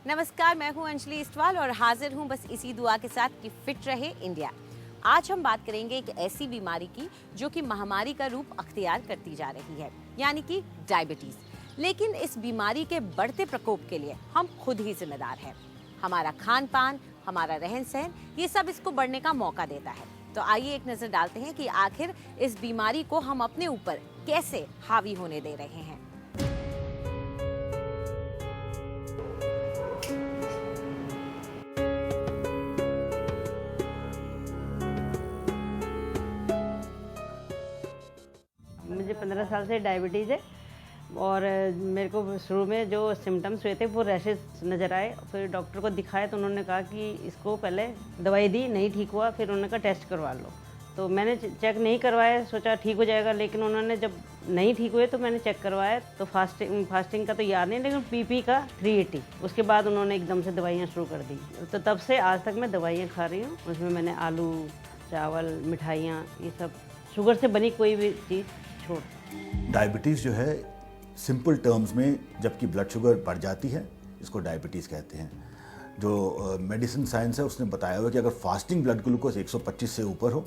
नमस्कार, मैं हूं अंजलि इस्टवाल और हाजिर हूं बस इसी दुआ के साथ कि फिट रहे इंडिया। आज हम बात करेंगे एक ऐसी बीमारी की जो कि महामारी का रूप अख्तियार करती जा रही है, यानी कि डायबिटीज। लेकिन इस बीमारी के बढ़ते प्रकोप के लिए हम खुद ही जिम्मेदार हैं। हमारा खान पान, हमारा रहन सहन, ये सब इसको बढ़ने का मौका देता है। तो आइए एक नजर डालते हैं कि आखिर इस बीमारी को हम अपने ऊपर कैसे हावी होने दे रहे हैं। मुझे 15 साल से डायबिटीज़ है और मेरे को शुरू में जो सिम्टम्स हुए थे वो रैशेस नज़र आए। फिर डॉक्टर को दिखाया तो उन्होंने कहा कि इसको पहले दवाई दी, नहीं ठीक हुआ, फिर उन्होंने कहा टेस्ट करवा लो। तो मैंने चेक नहीं करवाया, सोचा ठीक हो जाएगा, लेकिन उन्होंने जब नहीं ठीक हुए तो मैंने चेक करवाया तो फास्टिंग का तो याद नहीं, लेकिन पीपी का 380। उसके बाद उन्होंने एकदम से दवाइयाँ शुरू कर दी। तो तब से आज तक मैं दवाइयाँ खा रही हूँ। उसमें मैंने आलू, चावल, मिठाइयाँ, ये सब शुगर से बनी कोई भी चीज़ छोड़। डायबिटीज़ जो है सिंपल टर्म्स में जबकि ब्लड शुगर बढ़ जाती है, इसको डायबिटीज़ कहते हैं। जो मेडिसिन साइंस है उसने बताया हुआ कि अगर फास्टिंग ब्लड ग्लूकोज 125 से ऊपर हो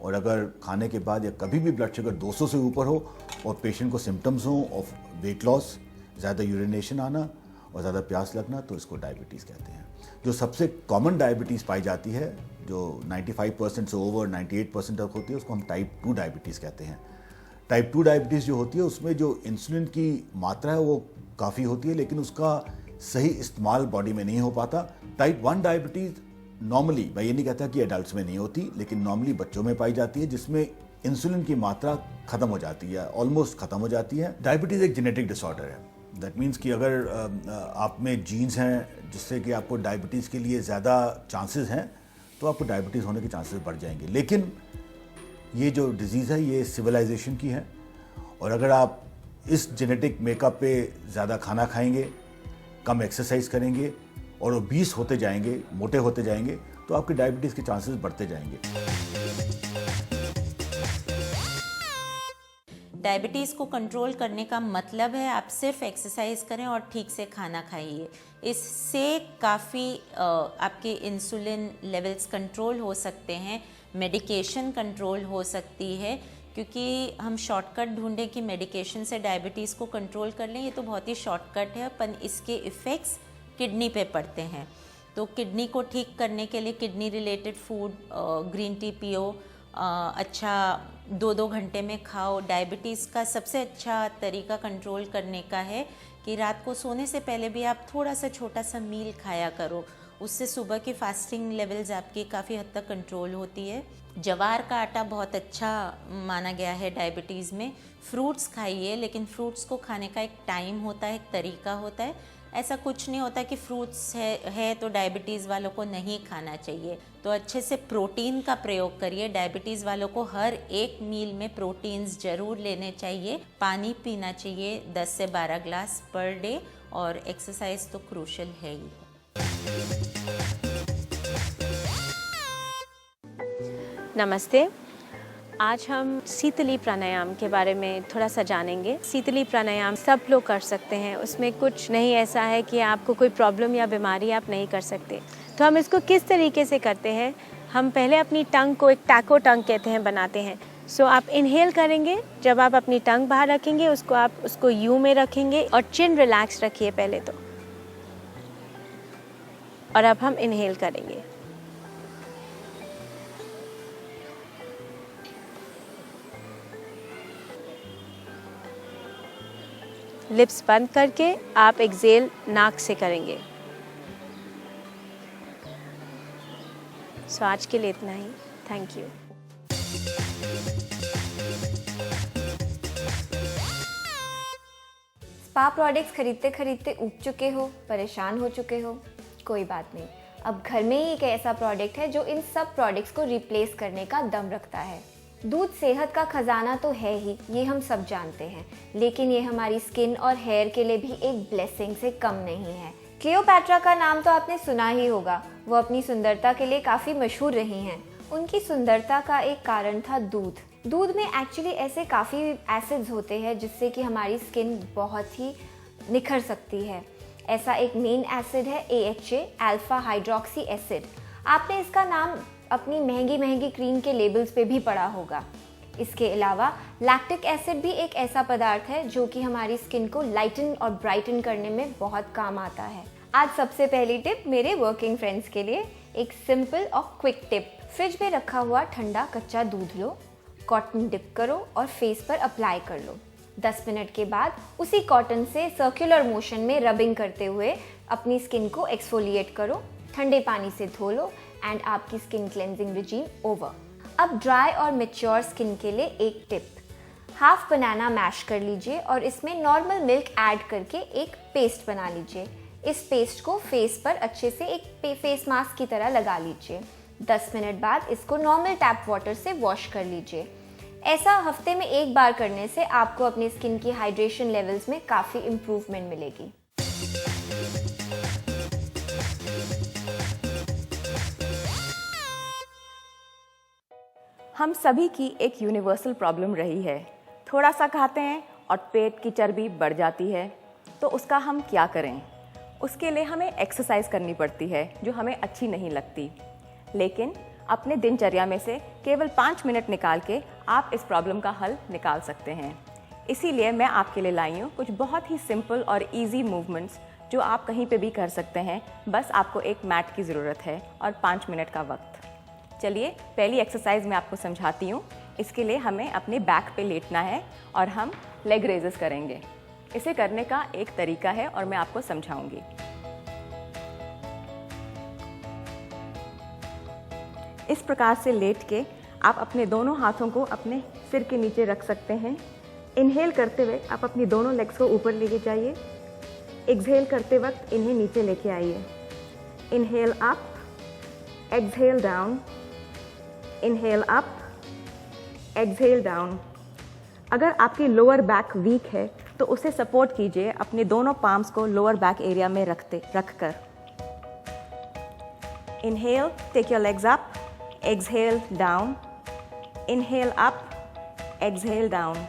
और अगर खाने के बाद या कभी भी ब्लड शुगर 200 से ऊपर हो और पेशेंट को सिम्टम्स हों ऑफ वेट लॉस, ज़्यादा यूरिनेशन आना और ज़्यादा प्यास लगना, तो इसको डायबिटीज़ कहते हैं। जो सबसे कॉमन डायबिटीज़ पाई जाती है, जो 95% से ओवर 98% तक होती है, उसको हम टाइप 2 डायबिटीज़ कहते हैं। टाइप 2 डायबिटीज़ जो होती है उसमें जो इंसुलिन की मात्रा है वो काफ़ी होती है, लेकिन उसका सही इस्तेमाल बॉडी में नहीं हो पाता। टाइप 1 डायबिटीज़ नॉर्मली, मैं ये नहीं कहता कि एडल्ट्स में नहीं होती, लेकिन नॉर्मली बच्चों में पाई जाती है, जिसमें इंसुलिन की मात्रा खत्म हो जाती है, ऑलमोस्ट खत्म हो जाती है। डायबिटीज़ एक जेनेटिक डिसऑर्डर है। दैट मीन्स कि अगर आप में जीन्स हैं जिससे कि आपको डायबिटीज़ के लिए ज़्यादा चांसेस हैं, तो आपको डायबिटीज़ होने के चांसेस बढ़ जाएंगे। लेकिन ये जो डिज़ीज़ है ये सिविलाइजेशन की है, और अगर आप इस जेनेटिक मेकअप पे ज़्यादा खाना खाएंगे, कम एक्सरसाइज करेंगे और ओबीस होते जाएंगे, मोटे होते जाएंगे, तो आपके डायबिटीज़ के चांसेस बढ़ते जाएंगे। डायबिटीज़ को कंट्रोल करने का मतलब है आप सिर्फ एक्सरसाइज करें और ठीक से खाना खाइए। इससे काफ़ी आपके इंसुलिन लेवल्स कंट्रोल हो सकते हैं, मेडिकेशन कंट्रोल हो सकती है, क्योंकि हम शॉर्टकट ढूंढें कि मेडिकेशन से डायबिटीज़ को कंट्रोल कर लें, ये तो बहुत ही शॉर्टकट है, पर इसके इफ़ेक्ट्स किडनी पे पड़ते हैं। तो किडनी को ठीक करने के लिए kidney related food, green tea पियो, अच्छा 2-2 घंटे में खाओ। डायबिटीज़ का सबसे अच्छा तरीका कंट्रोल करने का है कि रात को सोने से पहले भी आप थोड़ा सा छोटा सा मील खाया करो, उससे सुबह की फास्टिंग लेवल्स आपकी काफ़ी हद तक कंट्रोल होती है। जवार का आटा बहुत अच्छा माना गया है डायबिटीज़ में। फ्रूट्स खाइए, लेकिन फ्रूट्स को खाने का एक टाइम होता है, एक तरीका होता है। ऐसा कुछ नहीं होता कि फ्रूट्स है तो डायबिटीज़ वालों को नहीं खाना चाहिए। तो अच्छे से प्रोटीन का प्रयोग करिए। डायबिटीज़ वालों को हर एक मील में प्रोटीन्स ज़रूर लेने चाहिए। पानी पीना चाहिए 10 से 12 ग्लास पर डे, और एक्सरसाइज तो क्रूशल है ही। नमस्ते। आज हम शीतली प्राणायाम के बारे में थोड़ा सा जानेंगे। शीतली प्राणायाम सब लोग कर सकते हैं, उसमें कुछ नहीं ऐसा है कि आपको कोई प्रॉब्लम या बीमारी आप नहीं कर सकते। तो हम इसको किस तरीके से करते हैं, हम पहले अपनी टंग को एक टैको टंग कहते हैं बनाते हैं। सो आप इनहेल करेंगे, जब आप अपनी टंग बाहर रखेंगे उसको यू में रखेंगे और चिन रिलैक्स रखिए पहले तो, और अब हम इनहेल करेंगे। लिप्स बंद करके आप एक्सेल नाक से करेंगे। सो आज के लिए इतना ही। Thank you. स्पा प्रोडक्ट्स खरीदते खरीदते ऊब चुके हो, परेशान हो चुके हो, कोई बात नहीं। अब घर में ही एक ऐसा प्रोडक्ट है जो इन सब प्रोडक्ट्स को रिप्लेस करने का दम रखता है। दूध सेहत का खजाना तो है ही, ये हम सब जानते हैं, लेकिन ये हमारी स्किन और हेयर के लिए भी एक ब्लेसिंग से कम नहीं है। क्लियोपैट्रा का नाम तो आपने सुना ही होगा। वो अपनी सुंदरता के लिए काफ़ी मशहूर रही हैं। उनकी सुंदरता का एक कारण था दूध। दूध में एक्चुअली ऐसे काफ़ी एसिड्स होते हैं जिससे कि हमारी स्किन बहुत ही निखर सकती है। ऐसा एक मेन एसिड है AHA, अल्फा हाइड्रोक्सी एसिड। आपने इसका नाम अपनी महंगी महंगी क्रीम के लेबल्स पे भी पढ़ा होगा। इसके अलावा लैक्टिक एसिड भी एक ऐसा पदार्थ है जो कि हमारी स्किन को लाइटन और ब्राइटन करने में बहुत काम आता है। आज सबसे पहली टिप मेरे वर्किंग फ्रेंड्स के लिए, एक सिंपल और क्विक टिप। फ्रिज में रखा हुआ ठंडा कच्चा दूध लो, कॉटन डिप करो और फेस पर अप्लाई कर लो। 10 मिनट के बाद उसी कॉटन से सर्कुलर मोशन में रबिंग करते हुए अपनी स्किन को एक्सफोलिएट करो। ठंडे पानी से धो लो एंड आपकी स्किन क्लेंजिंग रिजीम ओवर। अब ड्राई और मैच्योर स्किन के लिए एक टिप, हाफ बनाना मैश कर लीजिए और इसमें नॉर्मल मिल्क ऐड करके एक पेस्ट बना लीजिए। इस पेस्ट को फेस पर अच्छे से एक फेस मास्क की तरह लगा लीजिए। 10 मिनट बाद इसको नॉर्मल टैप वाटर से वॉश कर लीजिए। ऐसा हफ्ते में एक बार करने से आपको अपनी स्किन की हाइड्रेशन लेवल्स में काफ़ी इम्प्रूवमेंट मिलेगी। हम सभी की एक यूनिवर्सल प्रॉब्लम रही है, थोड़ा सा खाते हैं और पेट की चर्बी बढ़ जाती है। तो उसका हम क्या करें? उसके लिए हमें एक्सरसाइज करनी पड़ती है जो हमें अच्छी नहीं लगती, लेकिन अपने दिनचर्या में से केवल 5 मिनट निकाल के आप इस प्रॉब्लम का हल निकाल सकते हैं। इसीलिए मैं आपके लिए लाई हूँ कुछ बहुत ही सिंपल और इजी मूवमेंट्स जो आप कहीं पे भी कर सकते हैं। बस आपको एक मैट की ज़रूरत है और 5 मिनट का वक्त। चलिए पहली एक्सरसाइज मैं आपको समझाती हूँ। इसके लिए हमें अपने बैक पे लेटना है और हम लेग रेजेस करेंगे। इसे करने का एक तरीका है और मैं आपको समझाऊंगी। इस प्रकार से लेट के आप अपने दोनों हाथों को अपने सिर के नीचे रख सकते हैं। इनहेल करते हुए आप अपनी दोनों लेग्स को ऊपर लेके जाइए। एक्सहेल करते वक्त इन्हें नीचे लेके आइए। Inhale up, exhale down, inhale up, exhale down. अगर आपकी लोअर बैक वीक है तो उसे सपोर्ट कीजिए अपने दोनों पाम्स को लोअर बैक एरिया में रखकर। Inhale, take your legs up, exhale down, inhale up, exhale down.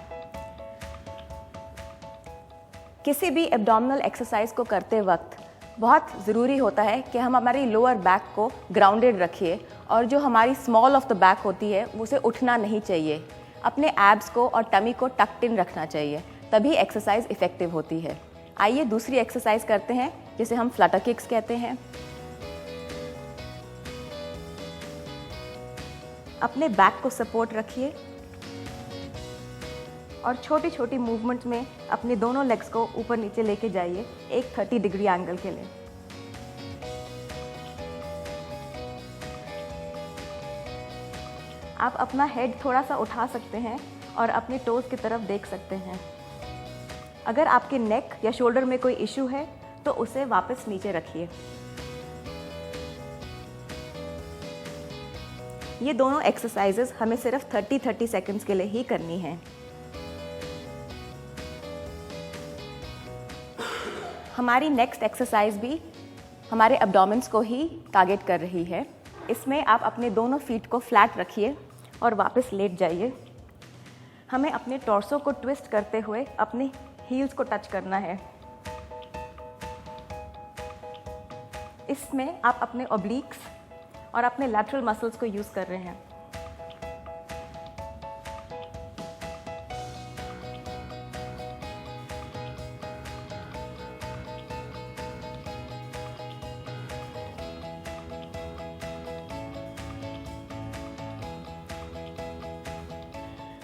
किसी भी एब्डोमिनल एक्सरसाइज को करते वक्त बहुत ज़रूरी होता है कि हम हमारी लोअर बैक को ग्राउंडेड रखिए और जो हमारी स्मॉल ऑफ द बैक होती है उसे उठना नहीं चाहिए। अपने एब्स को और टमी को टक्ड इन रखना चाहिए, तभी एक्सरसाइज इफेक्टिव होती है। आइए दूसरी एक्सरसाइज करते हैं जिसे हम फ्लटर किक्स कहते हैं। अपने बैक को सपोर्ट रखिए और छोटी छोटी मूवमेंट्स में अपने दोनों लेग्स को ऊपर नीचे लेके जाइए एक 30 डिग्री एंगल के लिए। आप अपना हेड थोड़ा सा उठा सकते हैं और अपने टोज की तरफ देख सकते हैं। अगर आपके नेक या शोल्डर में कोई इशू है तो उसे वापस नीचे रखिए। ये दोनों एक्सरसाइजेस हमें सिर्फ 30 सेकंड्स के लिए ही करनी है। हमारी नेक्स्ट एक्सरसाइज भी हमारे एब्डोमेन्स को ही टारगेट कर रही है। इसमें आप अपने दोनों फीट को फ्लैट रखिए और वापस लेट जाइए। हमें अपने टॉर्सो को ट्विस्ट करते हुए अपने हील्स को टच करना है। इसमें आप अपने ऑब्लिक्स और अपने लैटरल मसल्स को यूज़ कर रहे हैं।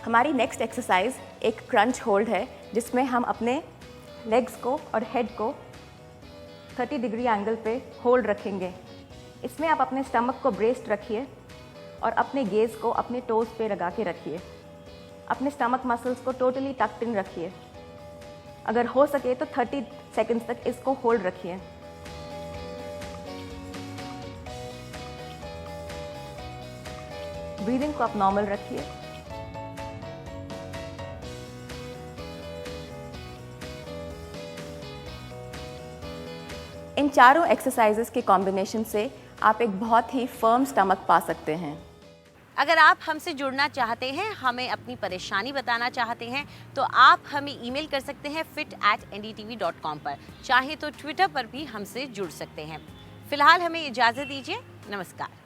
हमारी नेक्स्ट एक्सरसाइज एक क्रंच होल्ड है जिसमें हम अपने लेग्स को और हेड को 30 डिग्री एंगल पे होल्ड रखेंगे। इसमें आप अपने स्टमक को ब्रेस्ड रखिए और अपने गेज को अपने टोज पे लगा के रखिए। अपने स्टमक मसल्स को टोटली टक्ड इन रखिए। अगर हो सके तो 30 सेकंड्स तक इसको होल्ड रखिए। ब्रीदिंग को आप नॉर्मल रखिए। इन चारों एक्सरसाइजेस के कॉम्बिनेशन से आप एक बहुत ही फर्म स्टमक पा सकते हैं। अगर आप हमसे जुड़ना चाहते हैं, हमें अपनी परेशानी बताना चाहते हैं, तो आप हमें ईमेल कर सकते हैं fit@ndtv.com पर। चाहे तो ट्विटर पर भी हमसे जुड़ सकते हैं। फिलहाल हमें इजाज़त दीजिए। नमस्कार।